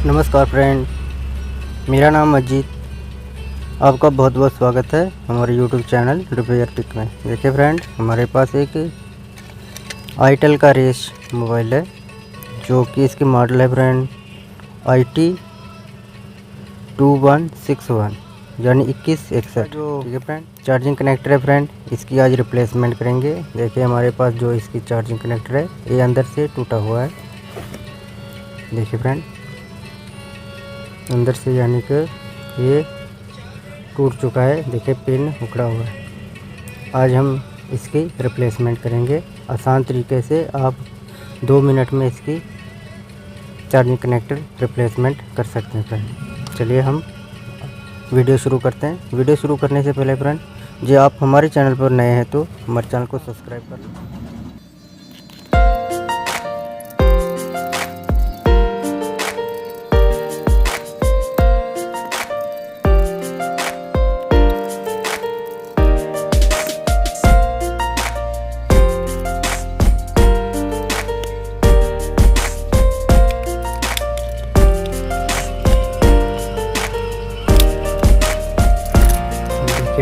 नमस्कार फ्रेंड, मेरा नाम अजीत। आपका बहुत बहुत स्वागत है हमारे YouTube चैनल रिपेयर टिक में। देखिए फ्रेंड, हमारे पास एक आईटेल का रेस मोबाइल है जो कि इसकी मॉडल है फ्रेंड IT2161 यानी 2161। ठीक है फ्रेंड, चार्जिंग कनेक्टर है फ्रेंड, इसकी आज रिप्लेसमेंट करेंगे। देखिए हमारे पास जो इसकी चार्जिंग कनेक्टर है ये अंदर से टूटा हुआ है। देखिए फ्रेंड, अंदर से यानी कि ये टूट चुका है। देखिए पिन उखड़ा हुआ है। आज हम इसकी रिप्लेसमेंट करेंगे आसान तरीके से। आप 2 मिनट में इसकी चार्जिंग कनेक्टर रिप्लेसमेंट कर सकते हैं फ्रेंड। चलिए हम वीडियो शुरू करते हैं। वीडियो शुरू करने से पहले फ्रेंड, जो आप हमारे चैनल पर नए हैं तो हमारे चैनल को सब्सक्राइब कर लें।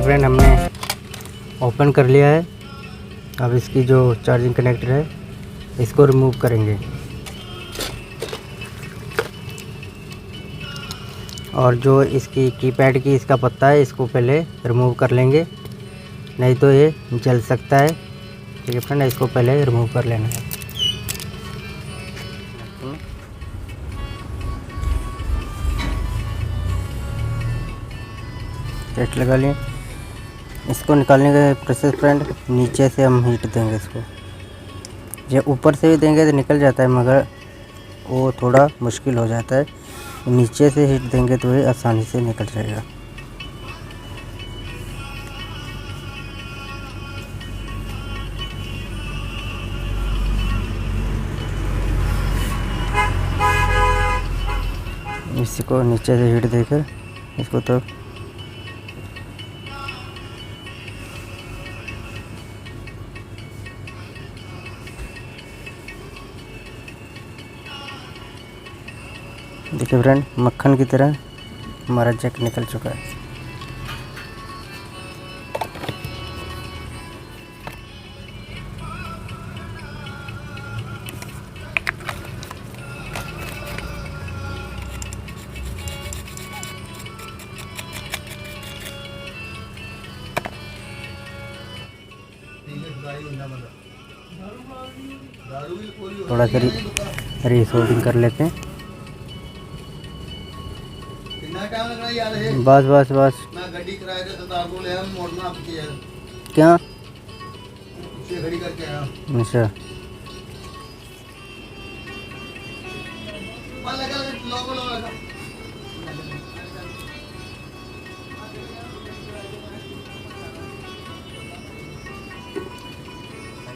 फ्रेंड, हमने ओपन कर लिया है। अब इसकी जो चार्जिंग कनेक्टर है इसको रिमूव करेंगे और जो इसकी कीपैड की इसका पत्ता है इसको पहले रिमूव कर लेंगे, नहीं तो ये जल सकता है। ठीक है फ्रेंड, इसको पहले रिमूव कर लेना है। टेस्ट लगा लिए। इसको निकालने का प्रोसेस फ्रेंड, नीचे से हम हीट देंगे इसको। जब ऊपर से भी देंगे तो निकल जाता है, मगर वो थोड़ा मुश्किल हो जाता है। नीचे से हीट देंगे तो ये आसानी से निकल जाएगा। इसको नीचे से हीट देकर इसको तो देखिए फ्रेंड, मक्खन की तरह हमारा जैक निकल चुका है। थोड़ा सा रीसोल्डिंग कर लेते हैं। बस बस बस। क्या? अच्छा,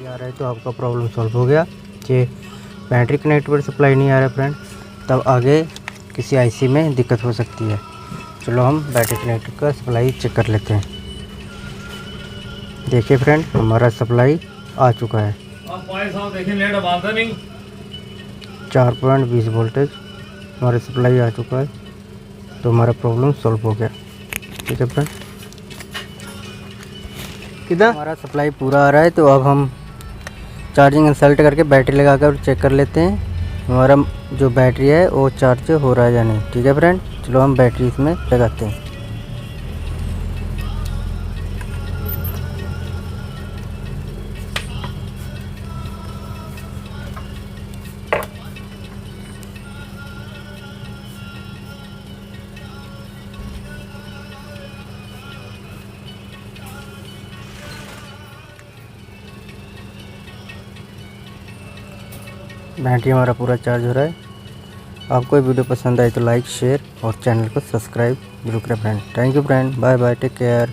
आ रहा है तो आपका प्रॉब्लम सॉल्व हो गया। कि बैटरी कनेक्टर पर सप्लाई नहीं आ रहा फ्रेंड, तब आगे किसी आईसी में दिक्कत हो सकती है। चलो हम बैटरी कनेक्टर का सप्लाई चेक कर लेते हैं। देखिए फ्रेंड, हमारा सप्लाई आ चुका है। 4.20 वोल्टेज हमारा सप्लाई आ चुका है, तो हमारा प्रॉब्लम सॉल्व हो गया। ठीक है फ्रेंड, किधर हमारा सप्लाई पूरा आ रहा है, तो अब हम चार्जिंग इंसर्ट करके बैटरी लगाकर चेक कर लेते हैं हमारा जो बैटरी है वो चार्ज हो रहा है या नहीं। ठीक है फ्रेंड, चलो हम बैटरी इसमें लगाते हैं। बैटरी हमारा पूरा चार्ज हो रहा है। आपको ये वीडियो पसंद आई तो लाइक, शेयर और चैनल को सब्सक्राइब जरूर करें friend. Thank you friend, bye bye, take care.